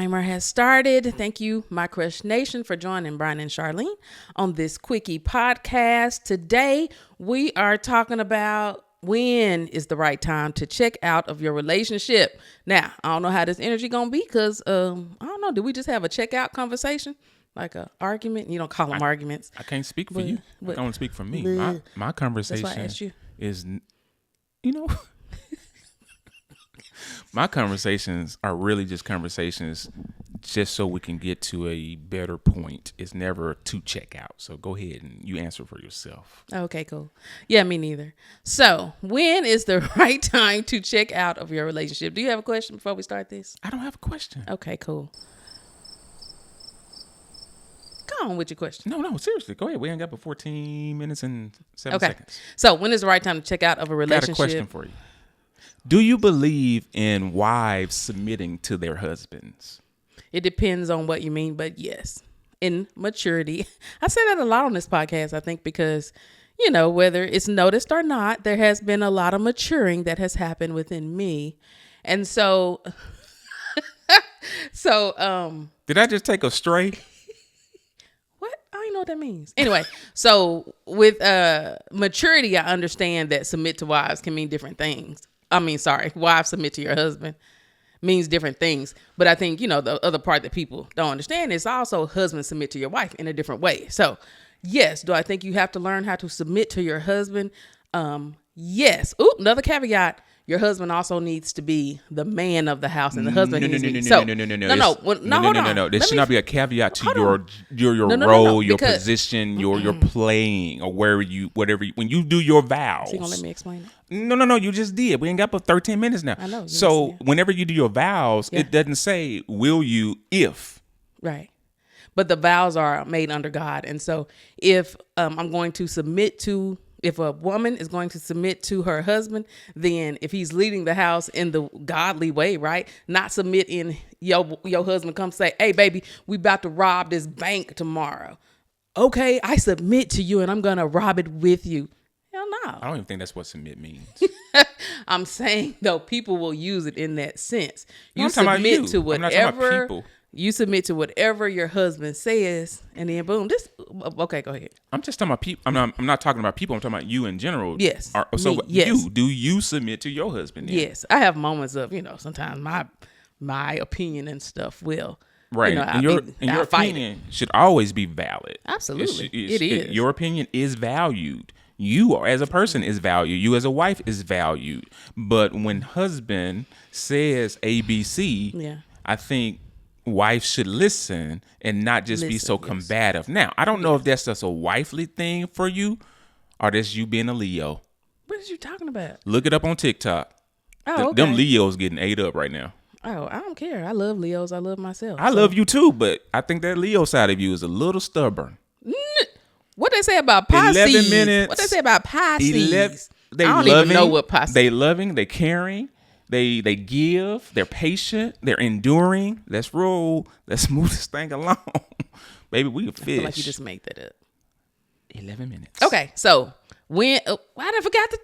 timer has started. Thank you, MyCrush Nation, for joining Brian and Charlene on this quickie podcast. Today, we are talking about when is the right time to check out of your relationship. Now, I don't know how this energy gonna be because I don't know. Did we just have a checkout conversation, like a argument? You don't call them arguments. I can't speak for you. I can only speak for me. My conversation That's why I asked you. is, my conversations are really just conversations just so we can get to a better point. It's never to check out. So go ahead and you answer for yourself. Okay, cool. Yeah, me neither. So when is the right time to check out of your relationship? Do you have a question before we start this? I don't have a question. Okay, cool. Go on with your question. No, seriously. Go ahead. We ain't got but 14 minutes and 7 seconds. So when is the right time to check out of a relationship? Got a question for you. Do you believe in wives submitting to their husbands? It depends on what you mean, but yes, in maturity. I say that a lot on this podcast, I think, because, whether it's noticed or not, there has been a lot of maturing that has happened within me. And so, did I just take a stray? What? I don't even know what that means. Anyway, so with maturity, I understand that submit to wives can mean different things. Wives submit to your husband means different things. But I think, the other part that people don't understand is also husbands submit to your wife in a different way. So, yes, do I think you have to learn how to submit to your husband? Yes. Ooh, another caveat. Your husband also needs to be the man of the house, and the husband needs to be. No. There should not be a caveat to your role, your position, your playing, or when you do your vows. So you gonna let me explain it? No. You just did. We ain't got but 13 minutes now. I know. So whenever you do your vows, it doesn't say will you if. Right. But the vows are made under God, and so if I'm going to submit to. If a woman is going to submit to her husband, then if he's leading the house in the godly way, right? Not submit in your husband come say, hey, baby, we about to rob this bank tomorrow. Okay, I submit to you and I'm going to rob it with you. Hell no. I don't even think that's what submit means. I'm saying, though, people will use it in that sense. You submit to whatever. I'm not talking about people. You submit to whatever your husband says, and then boom. Okay, go ahead. I'm just talking about people. I'm not talking about people. I'm talking about you in general. Yes. Yes. Do you submit to your husband? Then? Yes. I have moments of, sometimes my opinion and stuff will. Right. And your opinion should always be valid. Absolutely. It is. Your opinion is valued. You as a person is valued. You as a wife is valued. But when husband says ABC, I think wives should listen and not just be so combative. Now, I don't know if that's just a wifely thing for you or that's you being a Leo. What are you talking about? Look it up on TikTok. Oh, okay. Them Leos getting ate up right now. Oh, I don't care. I love Leos. I love myself. I love you too, but I think that Leo side of you is a little stubborn. What they say about Pisces? 11 minutes. What they say about Pisces? I don't even know what Pisces. They loving, they caring. They give, they're patient, they're enduring. Let's roll. Let's move this thing along. Baby, we a fish. I feel like you just made that up. 11 minutes. Okay, so when, I forgot the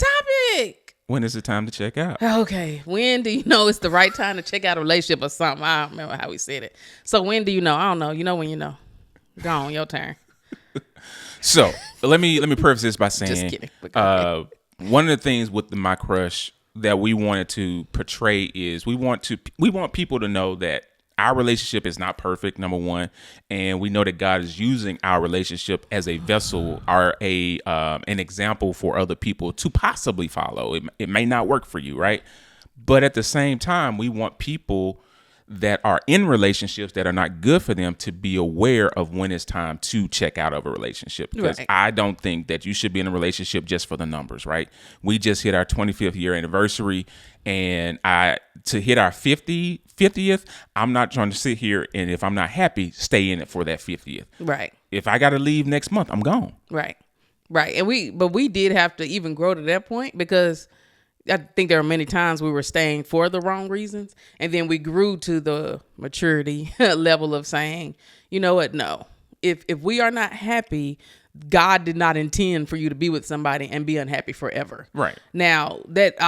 topic. When is it time to check out? Okay, when do you know it's the right time to check out a relationship or something? I don't remember how we said it. So when do you know? I don't know. You know when you know. Go on, your turn. So let me preface this by saying, just kidding. One of the things with the MyCrush that we wanted to portray is we want people to know that our relationship is not perfect, number one, and we know that God is using our relationship as a vessel or an example for other people to possibly follow. It may not work for you, right? But at the same time, we want people that are in relationships that are not good for them to be aware of when it's time to check out of a relationship. Because I don't think that you should be in a relationship just for the numbers, right? We just hit our 25th year anniversary, and to hit our 50th, I'm not trying to sit here and if I'm not happy, stay in it for that 50th. Right. If I got to leave next month, I'm gone. Right. And we did have to even grow to that point because I think there are many times we were staying for the wrong reasons. And then we grew to the maturity level of saying, you know what? No, if we are not happy, God did not intend for you to be with somebody and be unhappy forever. Right. Now that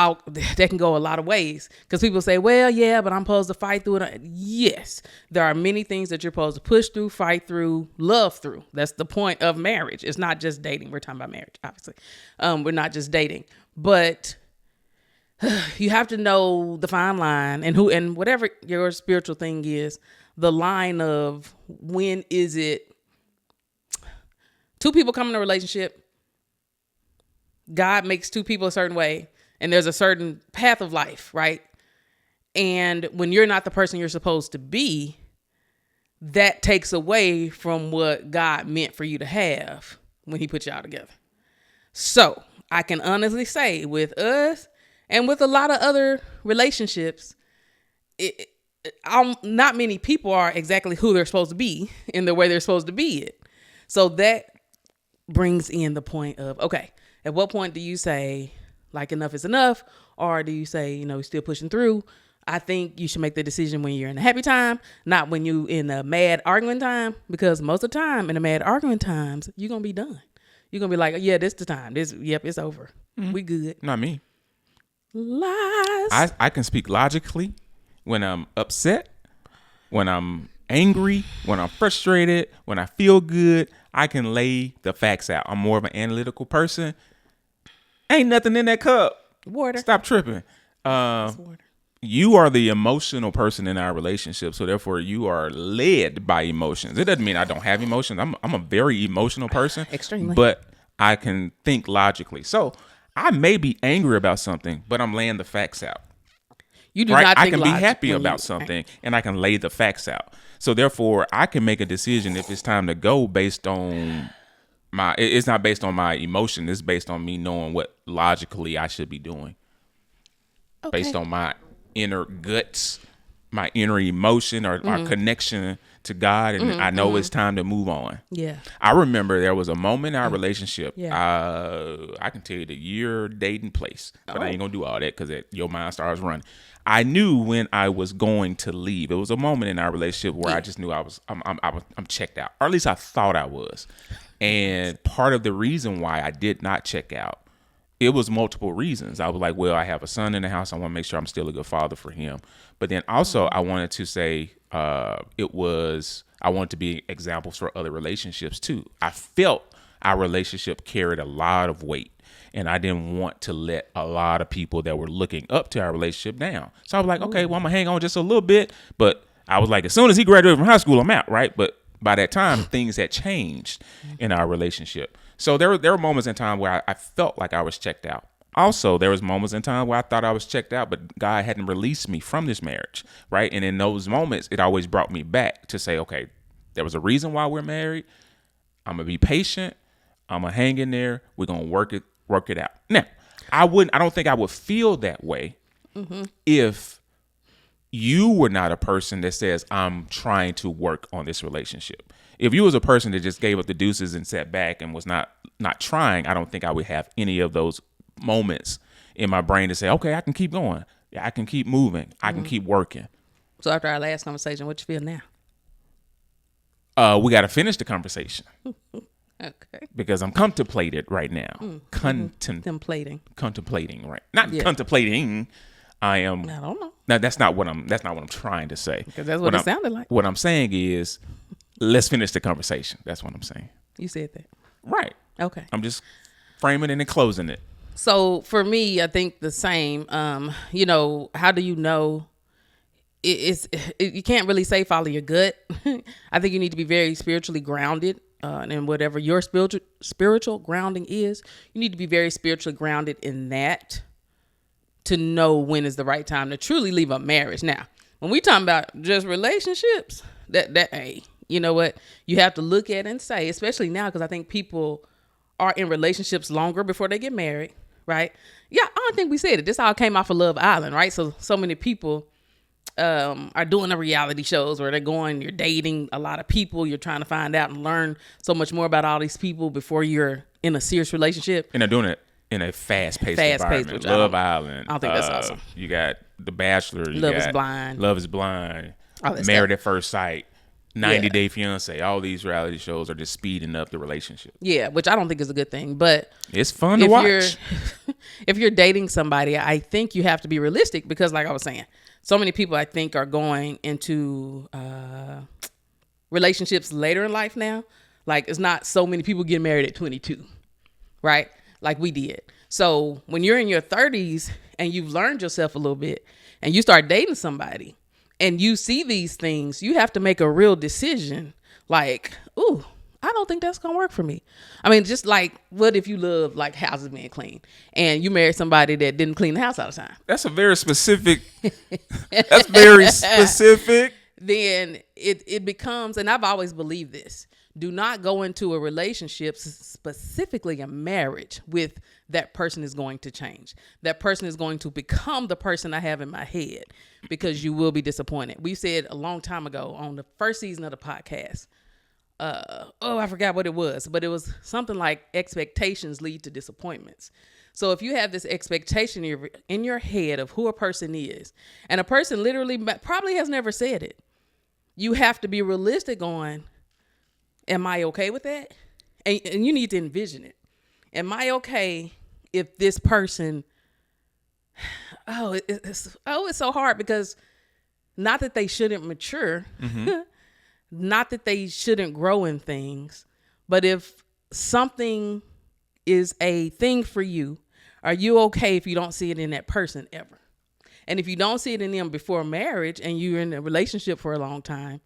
can go a lot of ways, because people say, well, yeah, but I'm supposed to fight through it. Yes, there are many things that you're supposed to push through, fight through, love through. That's the point of marriage. It's not just dating. We're talking about marriage, obviously. We're not just dating, but you have to know the fine line and whatever your spiritual thing is, the line of when is it two people come in a relationship, God makes two people a certain way, and there's a certain path of life, right? And when you're not the person you're supposed to be, that takes away from what God meant for you to have when he put y'all together. So I can honestly say with us and with a lot of other relationships, not many people are exactly who they're supposed to be in the way they're supposed to be it. So that brings in the point of, okay, at what point do you say like enough is enough? Or do you say, you're still pushing through? I think you should make the decision when you're in a happy time, not when you in a mad arguing time, because most of the time in the mad arguing times, you're going to be done. You're going to be like, yeah, this the time. It's over. Mm-hmm. We good. Not me. Lies. I can speak logically when I'm upset, when I'm angry, when I'm frustrated, when I feel good. I can lay the facts out. I'm more of an analytical person. Ain't nothing in that cup. Water. Stop tripping. Water. You are the emotional person in our relationship, so therefore you are led by emotions. It doesn't mean I don't have emotions. I'm a very emotional person. Extremely. But I can think logically. So I may be angry about something, but I'm laying the facts out. You do right? not think I can be happy logically. about something, and I can lay the facts out. So therefore, I can make a decision if it's time to go based on it's not based on my emotion. It's based on me knowing what logically I should be doing. Okay. Based on my inner guts, my inner emotion or our connection to God. And I know it's time to move on. Yeah. I remember there was a moment in our relationship. Yeah. I can tell you the year, date, and place, but I ain't going to do all that because your mind starts running. I knew when I was going to leave. It was a moment in our relationship where I just knew I'm checked out, or at least I thought I was. And part of the reason why I did not check out, it was multiple reasons. I was like, well, I have a son in the house. I want to make sure I'm still a good father for him. But then also I wanted to say I wanted to be examples for other relationships too. I felt our relationship carried a lot of weight. And I didn't want to let a lot of people that were looking up to our relationship down. So I was like, okay, well, I'm going to hang on just a little bit. But I was like, as soon as he graduated from high school, I'm out, right? But by that time, things had changed in our relationship. So there were moments in time where I felt like I was checked out. Also, there was moments in time where I thought I was checked out, but God hadn't released me from this marriage, right? And in those moments, it always brought me back to say, okay, there was a reason why we're married. I'm going to be patient. I'm going to hang in there. We're going to work it out. Now, I don't think I would feel that way if you were not a person that says, I'm trying to work on this relationship. If you was a person that just gave up the deuces and sat back and was not trying, I don't think I would have any of those moments in my brain to say, okay, I can keep going. I can keep moving. I can keep working. So after our last conversation, what you feel now? We got to finish the conversation. Okay. Because I'm contemplated right now. Contemplating, right? Not contemplating. I am. I don't know. No, that's not what I'm trying to say. Because that's what it sounded like. What I'm saying is, let's finish the conversation. That's what I'm saying. You said that. Right. Okay. I'm just framing it and closing it. So for me, I think the same. How do you know? You can't really say follow your gut. I think you need to be very spiritually grounded. And whatever your spiritual grounding is, you need to be very spiritually grounded in that to know when is the right time to truly leave a marriage. Now, when we talking about just relationships, hey, you know what? You have to look at and say, especially now, because I think people are in relationships longer before they get married, right? Yeah, I don't think we said it. This all came off of Love Island, right? So many people are doing the reality shows where you're dating a lot of people. You're trying to find out and learn so much more about all these people before you're in a serious relationship. And they're doing it in a fast-paced environment. Love Island. I don't think that's awesome. You got The Bachelor. Love is Blind. Married at First Sight. 90 Day Fiance, all these reality shows are just speeding up the relationship. Yeah, which I don't think is a good thing. But it's fun to watch. If you're dating somebody, I think you have to be realistic because, like I was saying, so many people I think are going into relationships later in life now. Like, it's not so many people getting married at 22, right? Like we did. So when you're in your 30s and you've learned yourself a little bit and you start dating somebody, and you see these things, you have to make a real decision. Like, ooh, I don't think that's going to work for me. I mean, just like, what if you love like houses being clean and you married somebody that didn't clean the house all the time? That's a very specific. That's very specific. Then it becomes, and I've always believed this, do not go into a relationship, specifically a marriage, with that person is going to change. That person is going to become the person I have in my head, because you will be disappointed. We said a long time ago on the first season of the podcast, I forgot what it was, but it was something like expectations lead to disappointments. So if you have this expectation in your head of who a person is, and a person literally probably has never said it, you have to be realistic on, am I okay with that? And you need to envision it. Am I okay if this person, it's so hard, because not that they shouldn't mature, not that they shouldn't grow in things, but if something is a thing for you, are you okay if you don't see it in that person ever? And if you don't see it in them before marriage and you're in a relationship for a long time,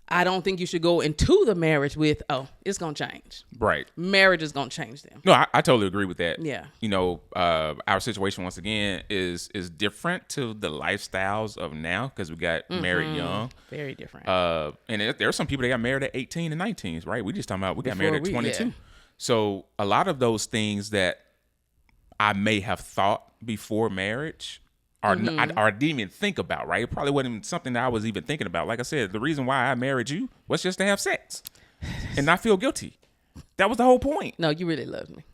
I don't think you should go into the marriage with, it's going to change. Right. Marriage is going to change them. No, I totally agree with that. Yeah. You know, our situation, once again, is different to the lifestyles of now, because we got married young. Very different. And there are some people that got married at 18 and 19s, right? We just talking about, we got married at 22. Yeah. So a lot of those things that I may have thought before marriage or didn't even think about, right? It probably wasn't something that I was even thinking about. Like I said, the reason why I married you was just to have sex and not feel guilty. That was the whole point. No, you really loved me.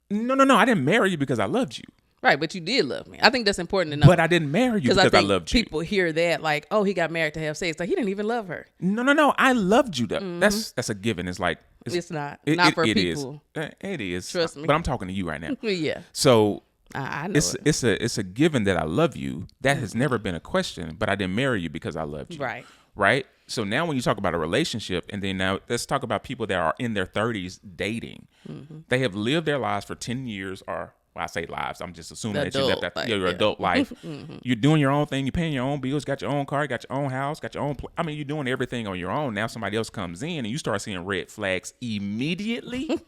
No. I didn't marry you because I loved you. Right, but you did love me. I think that's important to know. But I didn't marry you because I loved you. People hear that like, he got married to have sex. Like, he didn't even love her. No. I loved you. That's a given. It's like it's not for people. It is. Trust me. But I'm talking to you right now. Yeah. So I know it's a given that I love you. That has never been a question. But I didn't marry you because I loved you. Right. So now when you talk about a relationship, and then now let's talk about people that are in their 30s dating. They have lived their lives for 10 years, or I say lives, I'm just assuming that you left your adult life. You're doing your own thing. You're paying your own bills, got your own car, got your own house, got your own you're doing everything on your own. Now somebody else comes in and you start seeing red flags immediately.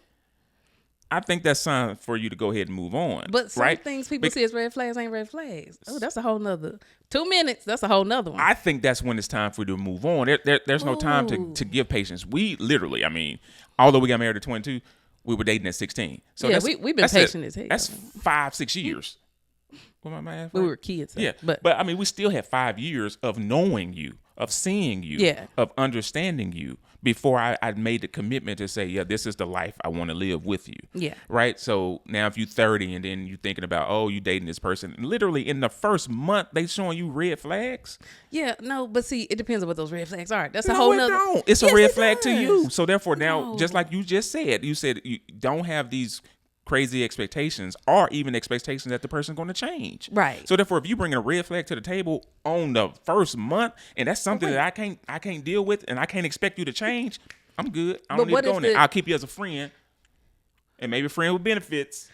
I think that's time for you to go ahead and move on. But some things people see as red flags ain't red flags. Oh, that's a whole nother 2 minutes. That's a whole nother one. I think that's when it's time for you to move on. There's no time to give patience. We literally, although we got married at 22, we were dating at 16. So yeah, we've been patient as hell. That's 5-6 years. What am I math? We were kids. Yeah, but we still had 5 years of knowing you, of seeing you, of understanding you before I made the commitment to say, yeah, this is the life I want to live with you. Yeah. Right. So now if you're 30 and then you're thinking about, you dating this person, literally in the first month they showing you red flags. Yeah. No, but see, it depends on what those red flags are. That's a whole nother. No, it's a red flag to you. So therefore now, just like you said you don't have these crazy expectations or even expectations that the person's going to change. Right. So therefore, if you bring a red flag to the table on the first month, and that's something that I can't deal with, and I can't expect you to change, I'm good. I don't need to go in there. I'll keep you as a friend, and maybe a friend with benefits.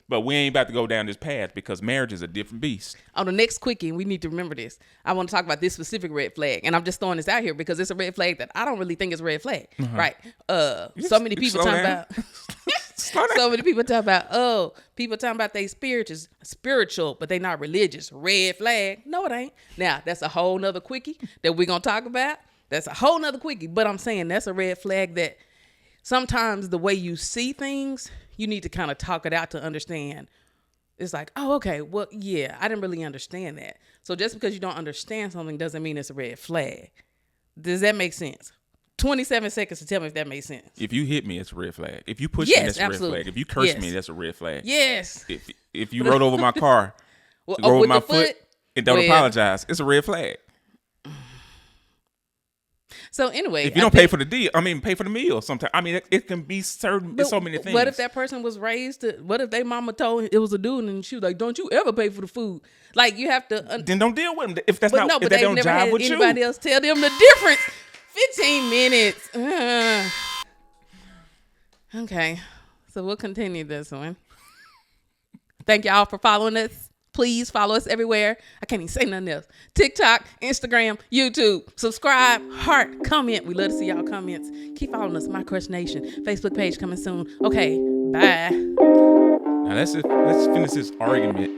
But we ain't about to go down this path, because marriage is a different beast. On the next quickie, we need to remember this. I want to talk about this specific red flag, and I'm just throwing this out here because it's a red flag that I don't really think is a red flag. Right? So many people talking about. So many people talk about, people talking about they spiritual, but they not religious. Red flag. No, it ain't. Now, that's a whole nother quickie that we're going to talk about. That's a whole nother quickie. But I'm saying that's a red flag that sometimes the way you see things, you need to kind of talk it out to understand. It's like, okay, well, yeah, I didn't really understand that. So just because you don't understand something doesn't mean it's a red flag. Does that make sense? 27 seconds to tell me if that makes sense. If you hit me, it's a red flag. If you push me, that's a red flag. If you curse me, that's a red flag. Yes. If you rode over my car, go with my foot and don't apologize, it's a red flag. So anyway, if you don't pay for the deal, pay for the meal. Sometimes, it can be certain. It's so many things. What if that person was raised to? What if they mama told it was a dude and she was like, "Don't you ever pay for the food?" Like you have to. Then don't deal with them if that's not. No, if but they they've don't never jive had with anybody you. else tell them the difference. 15 minutes. Okay, so we'll continue this one. Thank y'all for following us. Please follow us everywhere. I can't even say nothing else. TikTok, Instagram, YouTube. Subscribe, heart, comment. We love to see y'all comments. Keep following us, My Crush Nation. Facebook page coming soon. Okay, bye. Now let's finish this argument